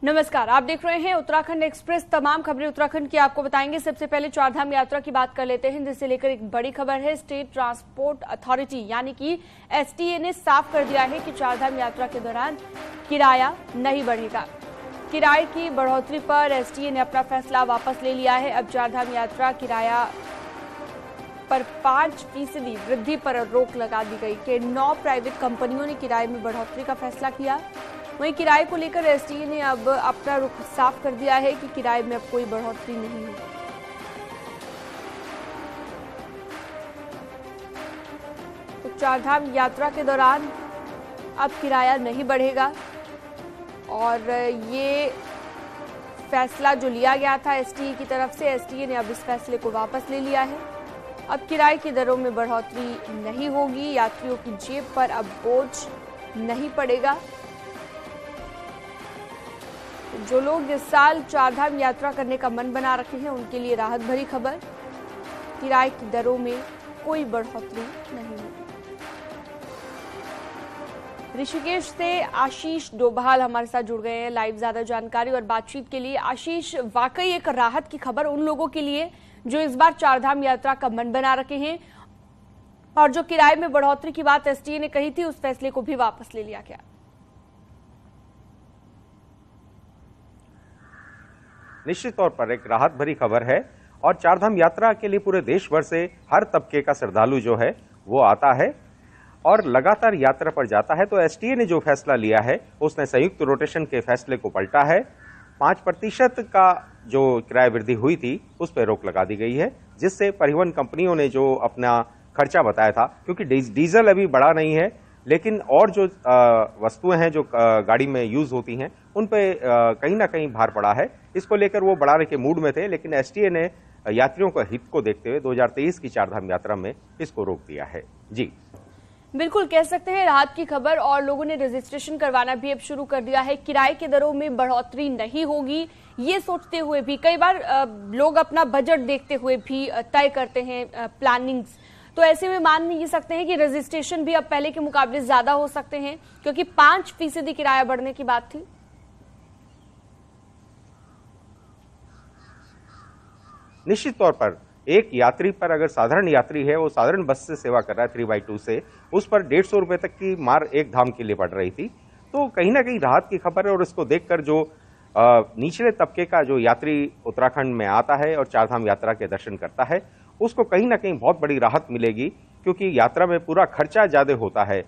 नमस्कार, आप देख रहे हैं उत्तराखंड एक्सप्रेस। तमाम खबरें उत्तराखंड की आपको बताएंगे। सबसे पहले चारधाम यात्रा की बात कर लेते हैं, जिसे लेकर एक बड़ी खबर है। स्टेट ट्रांसपोर्ट अथॉरिटी यानी कि एसटीए ने साफ कर दिया है कि चारधाम यात्रा के दौरान किराया नहीं बढ़ेगा। किराए की बढ़ोतरी पर एसटीए ने अपना फैसला वापस ले लिया है। अब चारधाम यात्रा किराया पर 5% वृद्धि पर रोक लगा दी गई कि 9 प्राइवेट कंपनियों ने किराए में बढ़ोतरी का फैसला किया। वहीं किराए को लेकर एसटीए ने अब अपना रुख साफ कर दिया है कि किराए में अब कोई बढ़ोतरी नहीं है। तो चारधाम यात्रा के दौरान अब किराया नहीं बढ़ेगा और ये फैसला जो लिया गया था एसटीए की तरफ से, एसटीए ने अब इस फैसले को वापस ले लिया है। अब किराए की दरों में बढ़ोतरी नहीं होगी, यात्रियों की जेब पर अब बोझ नहीं पड़ेगा। जो लोग इस साल चारधाम यात्रा करने का मन बना रखे हैं उनके लिए राहत भरी खबर, किराए की दरों में कोई बढ़ोतरी नहीं होगी। ऋषिकेश से आशीष डोभाल हमारे साथ जुड़ गए हैं लाइव ज्यादा जानकारी और बातचीत के लिए। आशीष, वाकई एक राहत की खबर उन लोगों के लिए जो इस बार चारधाम यात्रा का मन बना रखे हैं, और जो किराए में बढ़ोतरी की बात एसटीए ने कही थी उस फैसले को भी वापस ले लिया गया। निश्चित तौर पर एक राहत भरी खबर है और चारधाम यात्रा के लिए पूरे देश भर से हर तबके का श्रद्धालु जो है वो आता है और लगातार यात्रा पर जाता है। तो एसटीए ने जो फैसला लिया है उसने संयुक्त रोटेशन के फैसले को पलटा है। 5% का जो किराया वृद्धि हुई थी उस पर रोक लगा दी गई है, जिससे परिवहन कंपनियों ने जो अपना खर्चा बताया था, क्योंकि डीजल अभी बढ़ा नहीं है लेकिन और जो वस्तुएं हैं जो गाड़ी में यूज होती हैं उन पे कहीं ना कहीं भार पड़ा है। इसको लेकर वो बढ़ाने के मूड में थे, लेकिन एसटीए ने यात्रियों का हित को देखते हुए 2023 की चारधाम यात्रा में इसको रोक दिया है। जी बिल्कुल, कह सकते हैं राहत की खबर, और लोगों ने रजिस्ट्रेशन करवाना भी अब शुरू कर दिया है। किराए के दरों में बढ़ोतरी नहीं होगी, ये सोचते हुए भी कई बार लोग अपना बजट देखते हुए भी तय करते हैं प्लानिंग्स। तो ऐसे में मान नहीं सकते हैं कि रजिस्ट्रेशन भी अब पहले के मुकाबले ज्यादा हो सकते हैं, क्योंकि 5% किराया बढ़ने की बात थी। निश्चित तौर पर एक यात्री पर, अगर साधारण यात्री है वो साधारण बस से सेवा कर रहा है 3x2 से, उस पर 150 रुपए तक की मार एक धाम के लिए पड़ रही थी। तो कहीं ना कहीं राहत की खबर है और इसको देखकर जो निचले तबके का जो यात्री उत्तराखंड में आता है और चारधाम यात्रा के दर्शन करता है उसको कहीं ना कहीं बहुत बड़ी राहत मिलेगी, क्योंकि यात्रा में पूरा खर्चा ज्यादा होता है।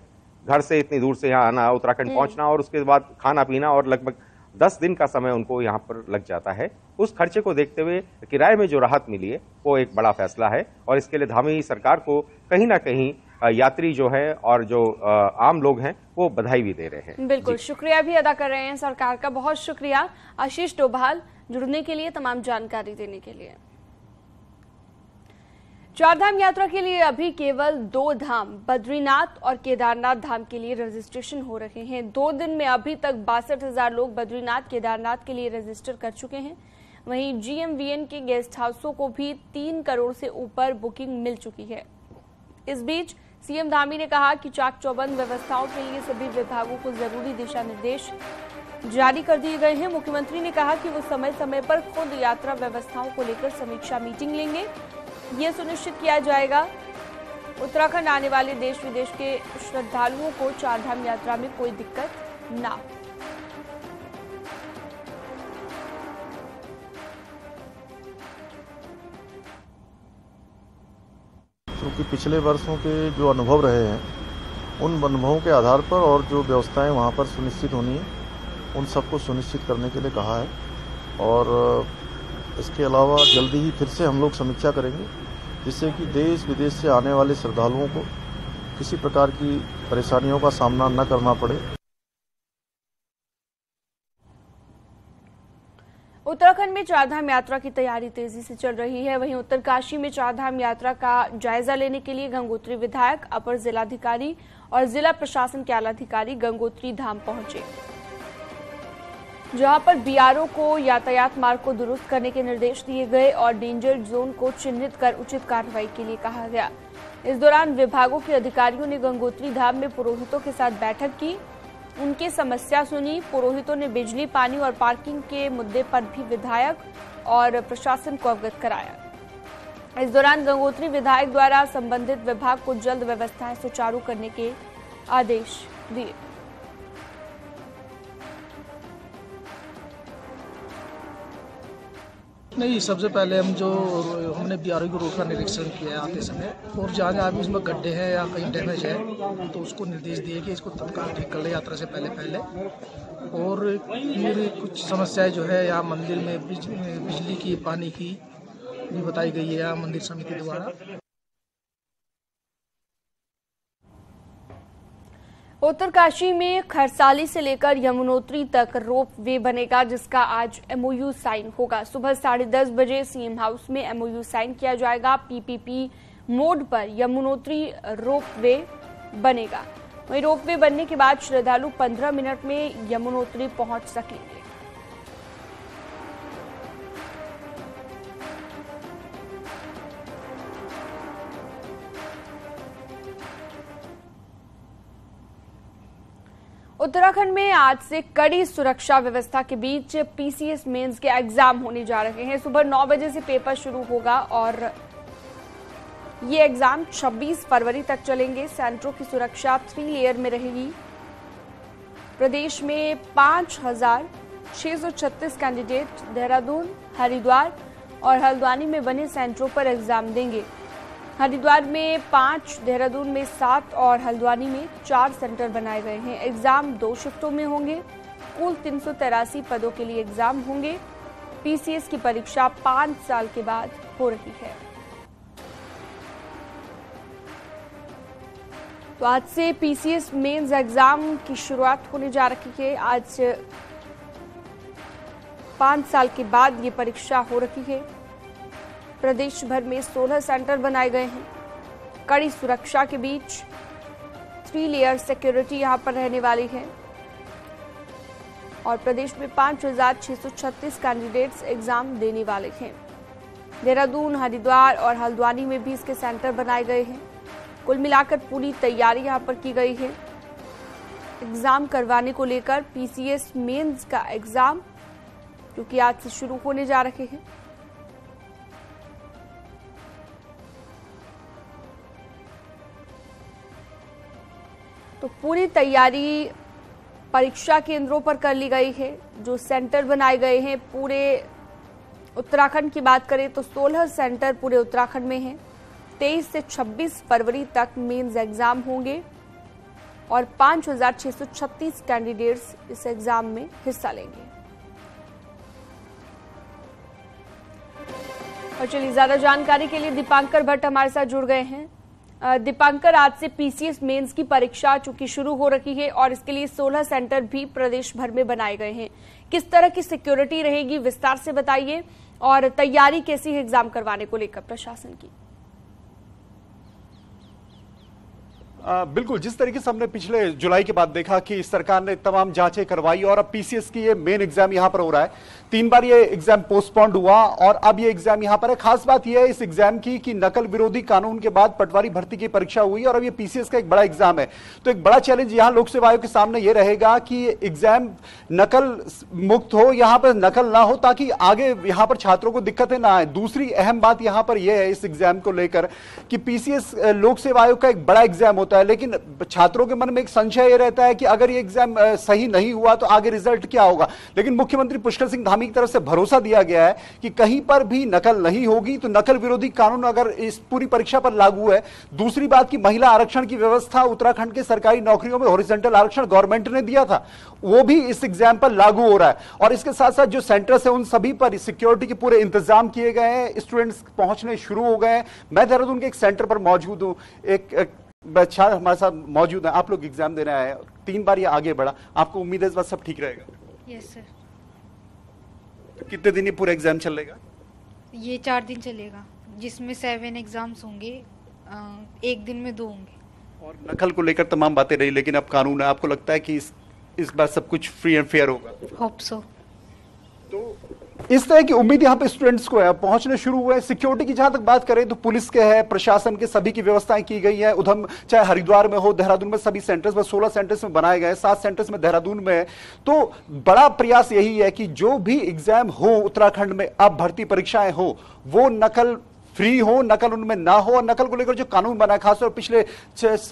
घर से इतनी दूर से यहाँ आना, उत्तराखंड पहुंचना और उसके बाद खाना पीना, और लगभग 10 दिन का समय उनको यहाँ पर लग जाता है। उस खर्चे को देखते हुए किराए में जो राहत मिली है वो एक बड़ा फैसला है और इसके लिए धामी सरकार को कहीं ना कहीं यात्री जो है और जो आम लोग हैं वो बधाई भी दे रहे हैं। बिल्कुल, शुक्रिया भी अदा कर रहे हैं सरकार का। बहुत शुक्रिया आशीष डोभाल जुड़ने के लिए, तमाम जानकारी देने के लिए। चारधाम यात्रा के लिए अभी केवल 2 धाम बद्रीनाथ और केदारनाथ धाम के लिए रजिस्ट्रेशन हो रहे हैं। 2 दिन में अभी तक 62,000 लोग बद्रीनाथ केदारनाथ के लिए रजिस्टर कर चुके हैं। वहीं जीएमवीएन के गेस्ट हाउसों को भी 3 करोड़ से ऊपर बुकिंग मिल चुकी है। इस बीच सीएम धामी ने कहा कि चाक चौबंद व्यवस्थाओं के लिए सभी विभागों को जरूरी दिशा निर्देश जारी कर दिए गए हैं। मुख्यमंत्री ने कहा कि वो समय समय पर खुद यात्रा व्यवस्थाओं को लेकर समीक्षा मीटिंग लेंगे। ये सुनिश्चित किया जाएगा उत्तराखंड आने वाले देश विदेश के श्रद्धालुओं को चारधाम यात्रा में कोई दिक्कत ना हो। क्योंकि पिछले वर्षों के जो अनुभव रहे हैं उन अनुभवों के आधार पर और जो व्यवस्थाएं वहां पर सुनिश्चित होनी है उन सबको सुनिश्चित करने के लिए कहा है। और इसके अलावा जल्दी ही फिर से हम लोग समीक्षा करेंगे, जिससे कि देश विदेश से आने वाले श्रद्धालुओं को किसी प्रकार की परेशानियों का सामना न करना पड़े। उत्तराखंड में चारधाम यात्रा की तैयारी तेजी से चल रही है। वहीं उत्तरकाशी में चारधाम यात्रा का जायजा लेने के लिए गंगोत्री विधायक, अपर जिलाधिकारी और जिला प्रशासन के आलाधिकारी गंगोत्री धाम पहुंचे, जहां पर बीआरओ को यातायात मार्ग को दुरुस्त करने के निर्देश दिए गए और डेंजर जोन को चिन्हित कर उचित कार्रवाई के लिए कहा गया। इस दौरान विभागों के अधिकारियों ने गंगोत्री धाम में पुरोहितों के साथ बैठक की। उनकी समस्या सुनी। पुरोहितों ने बिजली, पानी और पार्किंग के मुद्दे पर भी विधायक और प्रशासन को अवगत कराया। इस दौरान गंगोत्री विधायक द्वारा संबंधित विभाग को जल्द व्यवस्थाएं सुचारू करने के आदेश दिए। नहीं, सबसे पहले हमने बीआरओ की रोड का निरीक्षण किया है आते समय, और जहाँ जहाँ भी उसमें गड्ढे हैं या कहीं डैमेज है तो उसको निर्देश दिए कि इसको तत्काल ठीक कर ले यात्रा से पहले। और फिर कुछ समस्याएं जो है यहाँ मंदिर में बिजली की, पानी की भी बताई गई है यहाँ मंदिर समिति द्वारा। उत्तरकाशी में खरसाली से लेकर यमुनोत्री तक रोप वे बनेगा, जिसका आज एमओयू साइन होगा। सुबह 10:30 बजे सीएम हाउस में एमओयू साइन किया जाएगा। पीपीपी मोड पर यमुनोत्री रोप वे बनेगा। वहीं रोप वे बनने के बाद श्रद्धालु 15 मिनट में यमुनोत्री पहुंच सकेंगे। उत्तराखंड में आज से कड़ी सुरक्षा व्यवस्था के बीच पीसीएस मेंस के एग्जाम होने जा रहे हैं। सुबह 9 बजे से पेपर शुरू होगा और ये एग्जाम 26 फरवरी तक चलेंगे। सेंटरों की सुरक्षा 3 लेयर में रहेगी। प्रदेश में 5,636 कैंडिडेट देहरादून, हरिद्वार और हल्द्वानी में बने सेंटरों पर एग्जाम देंगे। हरिद्वार में 5, देहरादून में 7 और हल्द्वानी में 4 सेंटर बनाए गए हैं। एग्जाम 2 शिफ्टों में होंगे। कुल 383 पदों के लिए एग्जाम होंगे। पीसीएस की परीक्षा 5 साल के बाद हो रही है। तो आज से पीसीएस मेंस एग्जाम की शुरुआत होने जा रही है। आज 5 साल के बाद ये परीक्षा हो रही है। प्रदेश भर में 16 सेंटर बनाए गए हैं। कड़ी सुरक्षा के बीच 3 लेयर सिक्योरिटी यहां पर रहने वाली है और प्रदेश में 5,636 कैंडिडेट्स एग्जाम देने वाले हैं। देहरादून, हरिद्वार और हल्द्वानी में भी इसके सेंटर बनाए गए हैं। कुल मिलाकर पूरी तैयारी यहां पर की गई है। एग्जाम करवाने को लेकर पीसीएस मेंस का एग्जाम क्योंकि आज से शुरू होने जा रहे हैं। तो पूरी तैयारी परीक्षा केंद्रों पर कर ली गई है। जो सेंटर बनाए गए हैं पूरे उत्तराखंड की बात करें तो 16 सेंटर पूरे उत्तराखंड में हैं। 23 से 26 फरवरी तक मेंस एग्जाम होंगे और 5,636 कैंडिडेट्स इस एग्जाम में हिस्सा लेंगे। और चलिए ज्यादा जानकारी के लिए दीपांकर भट्ट हमारे साथ जुड़ गए हैं। दीपांकर, आज से पीसीएस मेंस की परीक्षा चूंकि शुरू हो रही है और इसके लिए 16 सेंटर भी प्रदेश भर में बनाए गए हैं, किस तरह की सिक्योरिटी रहेगी, विस्तार से बताइए, और तैयारी कैसी है एग्जाम करवाने को लेकर प्रशासन की? बिल्कुल, जिस तरीके से हमने पिछले जुलाई के बाद देखा कि सरकार ने तमाम जांचें करवाई और अब पीसीएस की ये मेन एग्जाम यहां पर हो रहा है। 3 बार ये एग्जाम पोस्टपोन्ड हुआ और अब ये एग्जाम यहां पर है। खास बात यह है इस एग्जाम की कि नकल विरोधी कानून के बाद पटवारी भर्ती की परीक्षा हुई और अब ये पीसीएस का एक बड़ा एग्जाम है। तो एक बड़ा चैलेंज यहां लोक सेवा आयोग के सामने यह रहेगा कि एग्जाम नकल मुक्त हो, यहां पर नकल ना हो, ताकि आगे यहां पर छात्रों को दिक्कतें ना आए। दूसरी अहम बात यहां पर यह है इस एग्जाम को लेकर कि पीसीएस लोक सेवा आयोग का एक बड़ा एग्जाम होता है, लेकिन छात्रों के मन में एक संशय यह रहता है कि अगर ये एग्जाम सही नहीं हुआ तो आगे रिजल्ट क्या होगा। लेकिन मुख्यमंत्री पुष्कर सिंह धामी की तरफ से भरोसा दिया गया है कि कहीं पर भी नकल नहीं होगी। तो नकल विरोधी कानून अगर इस पूरी परीक्षा पर लागू है। दूसरी बात की महिला आरक्षण की व्यवस्था उत्तराखंड के सरकारी नौकरियों में हॉरिजॉन्टल आरक्षण गवर्नमेंट ने दिया था, वो भी इस एग्जाम पर लागू हो रहा है। और इसके साथ साथ जो सेंटर्स है उन सभी पर सिक्योरिटी के पूरे इंतजाम किए गए हैं। स्टूडेंट्स पहुंचने शुरू हो गए हैं। मैं देहरादून के एक सेंटर पर मौजूद हूं। एक बच्चा हमारे साथ मौजूद है। आप लोग एग्जाम देने आए हैं, 3 बार ये आगे बढ़ा, आपको उम्मीद है इस बार सब ठीक रहेगा? Yes sir. तो कितने दिन ये पूरा एग्जाम चलेगा? ये 4 दिन चलेगा, जिसमें 7 एग्जाम्स होंगे, 1 दिन में 2 होंगे। और नकल को लेकर तमाम बातें रही, लेकिन अब कानून है। आपको लगता है कि इस बार सब कुछ फ्री एंड फेयर होगा? Hope so. तो इस तरह की उम्मीद यहाँ पे स्टूडेंट्स को है, पहुंचने शुरू हुए। सिक्योरिटी की जहां तक बात करें तो पुलिस के है, प्रशासन के सभी की व्यवस्थाएं की गई है। उधम चाहे हरिद्वार में हो, देहरादून में, सभी सेंटर्स में 16 सेंटर्स में बनाए गए, 7 सेंटर्स में देहरादून में है। तो बड़ा प्रयास यही है कि जो भी एग्जाम हो उत्तराखंड में, अब भर्ती परीक्षाएं हो, वो नकल फ्री हो, नकल उनमें ना हो। और नकल को लेकर जो कानून बना है, खासतौर पिछले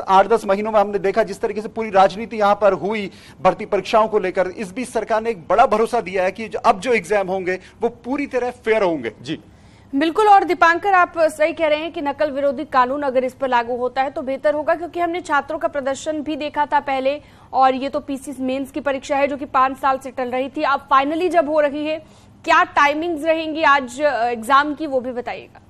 8-10 महीनों में हमने देखा जिस तरीके से पूरी राजनीति यहां पर हुई भर्ती परीक्षाओं को लेकर, इस बीच सरकार ने एक बड़ा भरोसा दिया है कि अब जो एग्जाम होंगे वो पूरी तरह फेयर होंगे। जी बिल्कुल। और दीपांकर, आप सही कह रहे हैं कि नकल विरोधी कानून अगर इस पर लागू होता है तो बेहतर होगा, क्योंकि हमने छात्रों का प्रदर्शन भी देखा था पहले, और ये तो पीसी मेंस की परीक्षा है जो कि 5 साल से टल रही थी, अब फाइनली जब हो रही है, क्या टाइमिंग्स रहेंगी आज एग्जाम की, वो भी बताइएगा।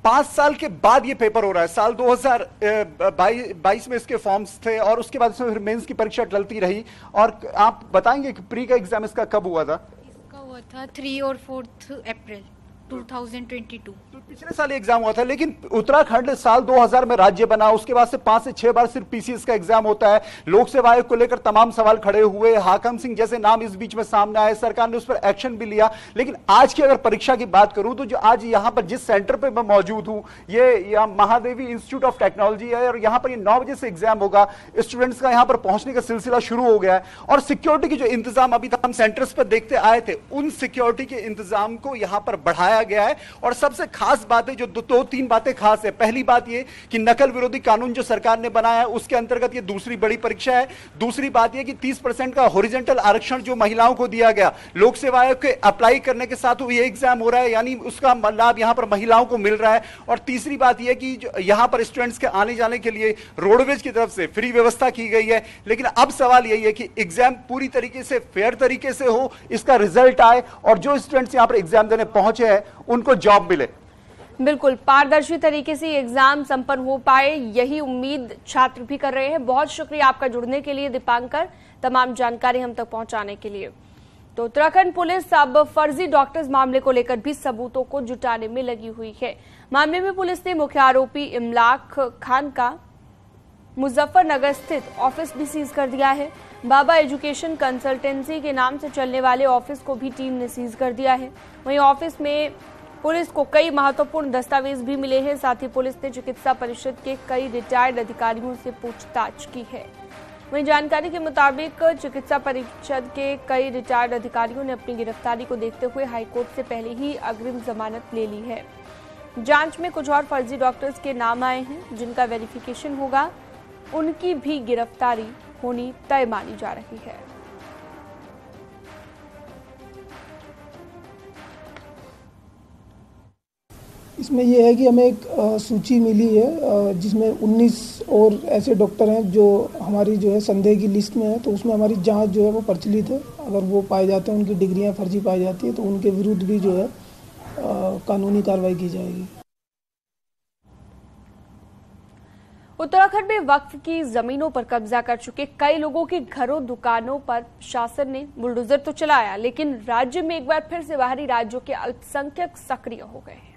5 साल के बाद ये पेपर हो रहा है। साल 2022 में इसके फॉर्म्स थे और उसके बाद इसमें फिर मेंस की परीक्षा टलती रही। और आप बताएंगे कि प्री का एग्जाम इसका कब हुआ था? इसका हुआ था 3 और 4 अप्रैल 2022। तो पिछले साल एग्जाम हुआ था, लेकिन उत्तराखंड साल 2000 में राज्य बना, उसके बाद से 5 से 6 बार सिर्फ पीसीएस का एग्जाम होता है। लोक सेवा आयोग को लेकर तमाम सवाल खड़े हुए, हाकम सिंह जैसे नाम इस बीच में सामने आए, सरकार ने उस पर एक्शन भी लिया। लेकिन आज की अगर परीक्षा की बात करूं तो जो आज यहां पर जिस सेंटर पर मैं मौजूद हूं, ये महादेवी इंस्टीट्यूट ऑफ टेक्नोलॉजी है, और यहां पर 9 बजे से एग्जाम होगा। स्टूडेंट्स का यहां पर पहुंचने का सिलसिला शुरू हो गया है, और सिक्योरिटी की जो इंतजाम अभी तक हम सेंटर्स पर देखते आए थे, उन सिक्योरिटी के इंतजाम को यहां पर बढ़ाया गया है। और सबसे खास बात है, जो 2-3 बातें खास है। पहली बात ये कि नकल विरोधी कानून जो सरकार ने बनाया है उसके अंतर्गत ये दूसरी बड़ी परीक्षा है। दूसरी बात ये कि 30% का हॉरिजॉन्टल आरक्षण जो महिलाओं को दिया गया, लोक सेवा आयोग के अप्लाई करने के साथ ये एग्जाम हो रहा है, यानी उसका लाभ यहां पर महिलाओं को मिल रहा है। और तीसरी बात यह कि यहां पर स्टूडेंट्स के आने जाने के लिए रोडवेज की तरफ से फ्री व्यवस्था की गई है। लेकिन अब सवाल यही है कि एग्जाम पूरी तरीके से फेयर तरीके से हो, इसका रिजल्ट आए, और जो स्टूडेंट्स यहां पर एग्जाम देने पहुंचे हैं उनको जॉब मिले। बिल्कुल पारदर्शी तरीके से एग्जाम संपन्न हो पाए, यही उम्मीद छात्र भी कर रहे हैं। बहुत शुक्रिया आपका जुड़ने के लिए दीपांकर, तमाम जानकारी हम तक पहुंचाने के लिए। तो उत्तराखंड पुलिस अब फर्जी डॉक्टर्स मामले को लेकर भी सबूतों को जुटाने में लगी हुई है। मामले में पुलिस ने मुख्य आरोपी इमलाक खान का मुजफ्फरनगर स्थित ऑफिस भी सीज कर दिया है। बाबा एजुकेशन कंसल्टेंसी के नाम से चलने वाले ऑफिस को भी टीम ने सीज कर दिया है। वहीं ऑफिस में पुलिस को कई महत्वपूर्ण दस्तावेज भी मिले हैं। साथ ही पुलिस ने चिकित्सा परिषद के कई रिटायर्ड अधिकारियों से पूछताछ की है। वहीं जानकारी के मुताबिक चिकित्सा परिषद के कई रिटायर्ड अधिकारियों ने अपनी गिरफ्तारी को देखते हुए हाईकोर्ट से पहले ही अग्रिम जमानत ले ली है। जांच में कुछ और फर्जी डॉक्टर्स के नाम आए हैं, जिनका वेरिफिकेशन होगा, उनकी भी गिरफ्तारी होनी तय मानी जा रही है। इसमें यह है कि हमें एक सूची मिली है जिसमें 19 और ऐसे डॉक्टर हैं जो हमारी जो है संदेह की लिस्ट में है। तो उसमें हमारी जांच जो है वो प्रचलित है। अगर वो पाए जाते हैं, उनकी डिग्रियां फर्जी पाई जाती है, तो उनके विरुद्ध भी जो है कानूनी कार्रवाई की जाएगी। उत्तराखंड में वक्फ की जमीनों पर कब्जा कर चुके कई लोगों के घरों दुकानों पर शासन ने बुलडोजर तो चलाया, लेकिन राज्य में एक बार फिर से बाहरी राज्यों के अल्पसंख्यक सक्रिय हो गए हैं।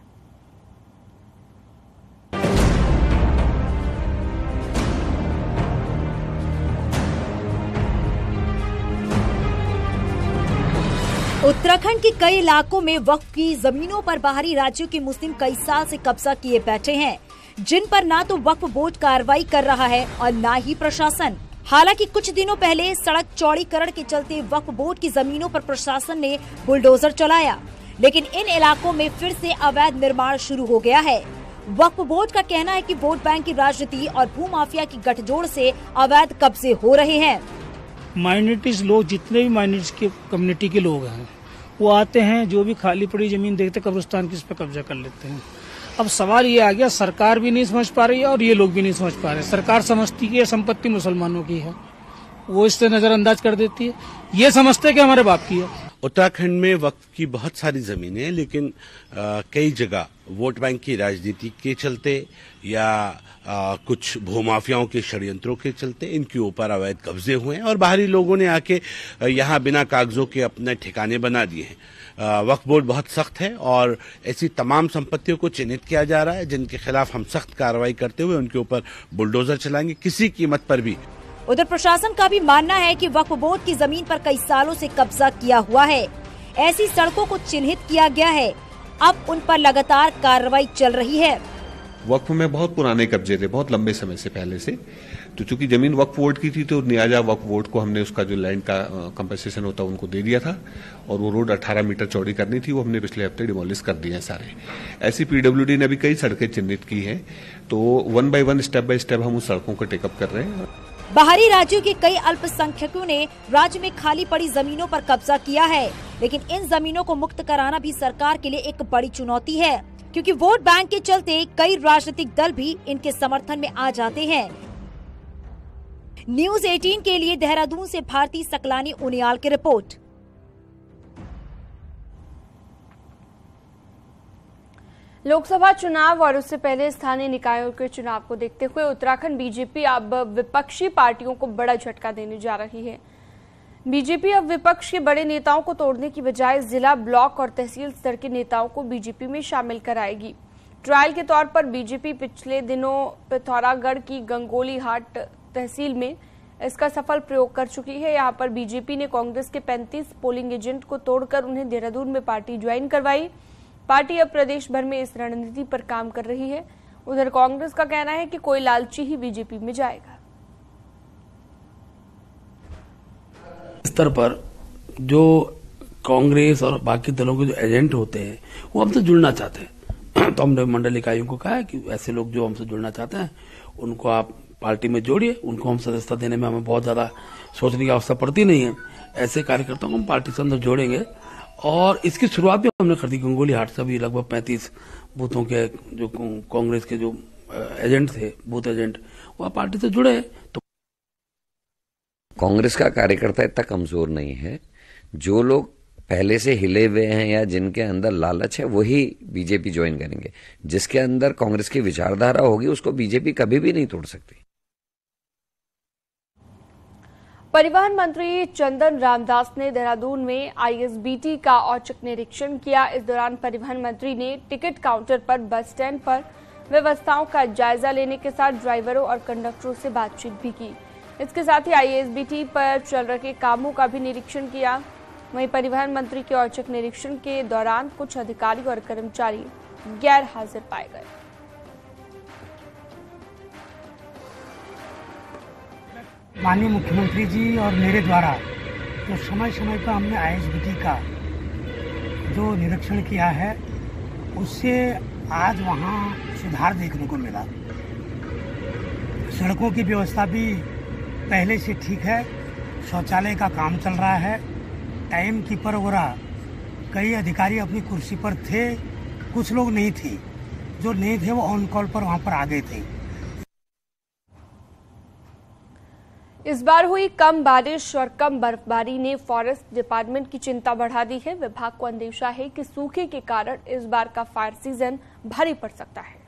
उत्तराखंड के कई इलाकों में वक्फ की जमीनों पर बाहरी राज्यों के मुस्लिम कई साल से कब्जा किए बैठे हैं, जिन पर ना तो वक्फ बोर्ड कार्रवाई कर रहा है और ना ही प्रशासन। हालांकि कुछ दिनों पहले सड़क चौड़ीकरण के चलते वक्फ बोर्ड की जमीनों पर प्रशासन ने बुलडोजर चलाया, लेकिन इन इलाकों में फिर से अवैध निर्माण शुरू हो गया है। वक्फ बोर्ड का कहना है कि वोट बैंक की राजनीति और भूमाफिया की गठजोड़ से अवैध कब्जे हो रहे हैं। माइनॉरिटीज लोग, जितने भी माइनॉरिटीज की कम्युनिटी के लोग हैं, वो आते हैं, जो भी खाली पड़ी जमीन देखते कब्रिस्तान की, इस पर कब्जा कर लेते हैं। अब सवाल ये आ गया, सरकार भी नहीं समझ पा रही है और ये लोग भी नहीं समझ पा रहे। सरकार समझती है संपत्ति मुसलमानों की है, वो इससे नजरअंदाज कर देती है। ये समझते कि हमारे बाप की है। उत्तराखंड में वक्फ की बहुत सारी जमीनें हैं, लेकिन कई जगह वोट बैंक की राजनीति के चलते या कुछ भूमाफियाओं के षड्यंत्रों के चलते इनके ऊपर अवैध कब्जे हुए हैं और बाहरी लोगों ने आके यहाँ बिना कागजों के अपने ठिकाने बना दिए हैं। वक्फ बोर्ड बहुत सख्त है और ऐसी तमाम संपत्तियों को चिन्हित किया जा रहा है, जिनके खिलाफ हम सख्त कार्रवाई करते हुए उनके ऊपर बुलडोजर चलाएंगे, किसी कीमत पर भी। उधर प्रशासन का भी मानना है कि वक्फ बोर्ड की जमीन पर कई सालों से कब्जा किया हुआ है। ऐसी सड़कों को चिन्हित किया गया है, अब उन पर लगातार कार्रवाई चल रही है। वक्फ में बहुत पुराने कब्जे थे, बहुत लंबे समय से पहले से, तो चूंकि जमीन वक्फ बोर्ड की थी तो नियाजा वक्फ बोर्ड को हमने उसका जो लैंड का कंपनसेशन होता है उनको दे दिया था, और वो रोड 18 मीटर चौड़ी करनी थी, वो हमने पिछले हफ्ते डिमोलिश कर दिए हैं सारे। ऐसी पीडब्ल्यूडी ने भी कई सड़कें चिन्हित की हैं, तो 1 बाय 1 स्टेप बाय स्टेप हम उस सड़कों को टेकअप कर रहे हैं। बाहरी राज्यों के कई अल्पसंख्यकों ने राज्य में खाली पड़ी जमीनों पर कब्जा किया है, लेकिन इन जमीनों को मुक्त कराना भी सरकार के लिए एक बड़ी चुनौती है, क्योंकि वोट बैंक के चलते कई राजनीतिक दल भी इनके समर्थन में आ जाते हैं। न्यूज़ 18 के लिए देहरादून से भारती सकलानी उनियाल की रिपोर्ट। लोकसभा चुनाव और उससे पहले स्थानीय निकायों के चुनाव को देखते हुए उत्तराखंड बीजेपी अब विपक्षी पार्टियों को बड़ा झटका देने जा रही है। बीजेपी अब विपक्ष के बड़े नेताओं को तोड़ने की बजाय जिला, ब्लॉक और तहसील स्तर के नेताओं को बीजेपी में शामिल कराएगी। ट्रायल के तौर पर बीजेपी पिछले दिनों पिथौरागढ़ की गंगोली हाट तहसील में इसका सफल प्रयोग कर चुकी है। यहां पर बीजेपी ने कांग्रेस के 35 पोलिंग एजेंट को तोड़कर उन्हें देहरादून में पार्टी ज्वाइन करवाई। पार्टी अब प्रदेश भर में इस रणनीति पर काम कर रही है। उधर कांग्रेस का कहना है कि कोई लालची ही बीजेपी में जाएगा। स्तर पर जो कांग्रेस और बाकी दलों के जो एजेंट होते हैं वो हमसे जुड़ना चाहते हैं, तो हमने मंडल इकाइयों को कहा है कि ऐसे लोग जो हमसे जुड़ना चाहते हैं उनको आप पार्टी में जोड़िए, उनको हम सदस्यता देने में हमें बहुत ज्यादा सोचने की आवश्यकता पड़ती नहीं है। ऐसे कार्यकर्ताओं को हम पार्टी से अंदर जोड़ेंगे, और इसकी शुरुआत भी हमने कर दी। गंगोली हाट से भी लगभग 35 बूथों के जो कांग्रेस के जो एजेंट थे, बूथ एजेंट, वह पार्टी से जुड़े। तो कांग्रेस का कार्यकर्ता इतना कमजोर नहीं है। जो लोग पहले से हिले हुए हैं या जिनके अंदर लालच है वही बीजेपी ज्वाइन करेंगे। जिसके अंदर कांग्रेस की विचारधारा होगी उसको बीजेपी कभी भी नहीं तोड़ सकती। परिवहन मंत्री चंदन रामदास ने देहरादून में आईएसबीटी का औचक निरीक्षण किया। इस दौरान परिवहन मंत्री ने टिकट काउंटर पर, बस स्टैंड पर व्यवस्थाओं का जायजा लेने के साथ ड्राइवरों और कंडक्टरों से बातचीत भी की। इसके साथ ही आईएसबीटी पर चल रहे कामों का भी निरीक्षण किया। वहीं परिवहन मंत्री के औचक निरीक्षण के दौरान कुछ अधिकारी और कर्मचारी गैर हाजिर पाए गए। माननीय मुख्यमंत्री जी और मेरे द्वारा जो समय समय पर हमने आईएसबीटी का जो निरीक्षण किया है उससे आज वहाँ सुधार देखने को मिला। सड़कों की व्यवस्था भी पहले से ठीक है, शौचालय का काम चल रहा है, टाइम कीपर वगैरह कई अधिकारी अपनी कुर्सी पर थे, कुछ लोग नहीं थे, जो नहीं थे वो ऑन कॉल पर वहाँ पर आ गए थे। इस बार हुई कम बारिश और कम बर्फबारी ने फॉरेस्ट डिपार्टमेंट की चिंता बढ़ा दी है। विभाग को अंदेशा है कि सूखे के कारण इस बार का फायर सीजन भारी पड़ सकता है।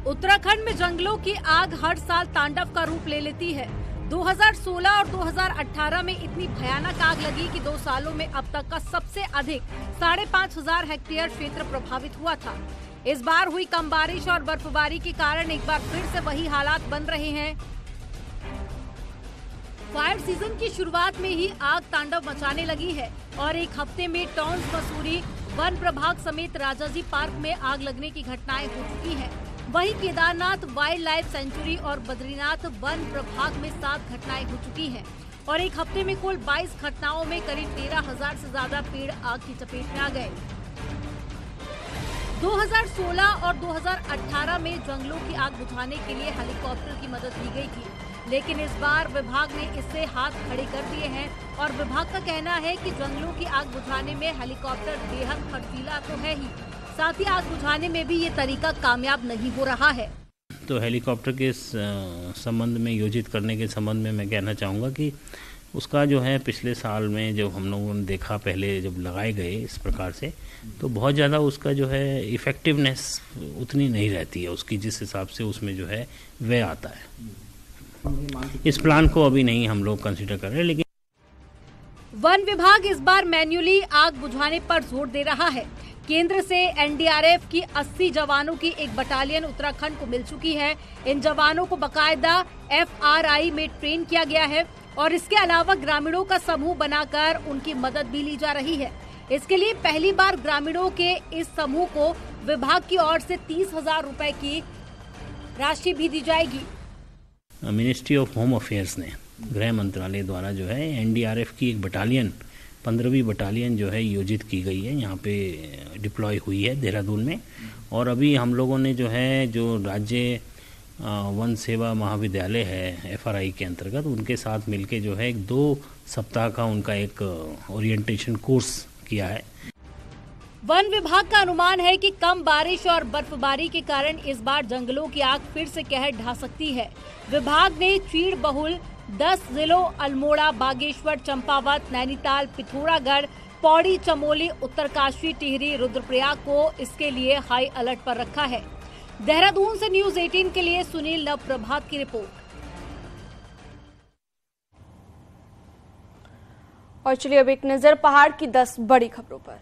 उत्तराखंड में जंगलों की आग हर साल तांडव का रूप ले लेती है। 2016 और 2018 में इतनी भयानक आग लगी कि 2 सालों में अब तक का सबसे अधिक 5,500 हेक्टेयर क्षेत्र प्रभावित हुआ था। इस बार हुई कम बारिश और बर्फबारी के कारण एक बार फिर से वही हालात बन रहे हैं। फायर सीजन की शुरुआत में ही आग तांडव मचाने लगी है और एक हफ्ते में टॉन्स, मसूरी, वन प्रभाग समेत राजाजी पार्क में आग लगने की घटनाएं हो चुकी हैं। वहीं केदारनाथ वाइल्ड लाइफ सेंचुरी और बद्रीनाथ वन प्रभाग में 7 घटनाएं हो चुकी हैं और एक हफ्ते में कुल 22 घटनाओं में करीब 13,000 से ज्यादा पेड़ आग की चपेट में आ गए। 2016 और 2018 में जंगलों की आग बुझाने के लिए हेलीकॉप्टर की मदद ली गई थी, लेकिन इस बार विभाग ने इससे हाथ खड़े कर दिए हैं और विभाग का कहना है कि जंगलों की आग बुझाने में हेलीकॉप्टर बेहद खर्चीला तो है ही, साथ ही आग बुझाने में भी ये तरीका कामयाब नहीं हो रहा है। तो हेलीकॉप्टर के संबंध में, योजित करने के संबंध में मैं कहना चाहूँगा कि उसका जो है पिछले साल में जब हम लोगों ने देखा, पहले जब लगाए गए इस प्रकार से, तो बहुत ज़्यादा उसका जो है इफ़ेक्टिवनेस उतनी नहीं रहती है उसकी, जिस हिसाब से उसमें जो है व्यय आता है। इस प्लान को अभी नहीं हम लोग कंसिडर कर रहे, लेकिन वन विभाग इस बार मैन्युअली आग बुझाने पर जोर दे रहा है। केंद्र से एनडीआरएफ की 80 जवानों की एक बटालियन उत्तराखंड को मिल चुकी है। इन जवानों को बकायदा FRI में ट्रेन किया गया है और इसके अलावा ग्रामीणों का समूह बनाकर उनकी मदद भी ली जा रही है। इसके लिए पहली बार ग्रामीणों के इस समूह को विभाग की ओर से 30,000 रुपए की राशि भी दी जाएगी। मिनिस्ट्री ऑफ होम अफेयर्स ने गृह मंत्रालय द्वारा जो है एनडीआरएफ की एक बटालियन 15वीं बटालियन जो है योजित की गई है, यहाँ पे डिप्लॉय हुई है देहरादून में। और अभी हम लोगों ने जो है जो राज्य वन सेवा महाविद्यालय है FRI के अंतर्गत उनके साथ मिलके जो है 2 सप्ताह का उनका एक ओरिएंटेशन कोर्स किया है। वन विभाग का अनुमान है कि कम बारिश और बर्फबारी के कारण इस बार जंगलों की आग फिर से कहर ढा सकती है। विभाग ने चीड़ बहुल 10 जिलों अल्मोड़ा, बागेश्वर, चंपावत, नैनीताल, पिथौरागढ़, पौड़ी, चमोली, उत्तरकाशी, टिहरी, रुद्रप्रयाग को इसके लिए हाई अलर्ट पर रखा है। देहरादून से न्यूज 18 के लिए सुनील नवप्रभात की रिपोर्ट। और चलिए अब एक नजर पहाड़ की 10 बड़ी खबरों पर।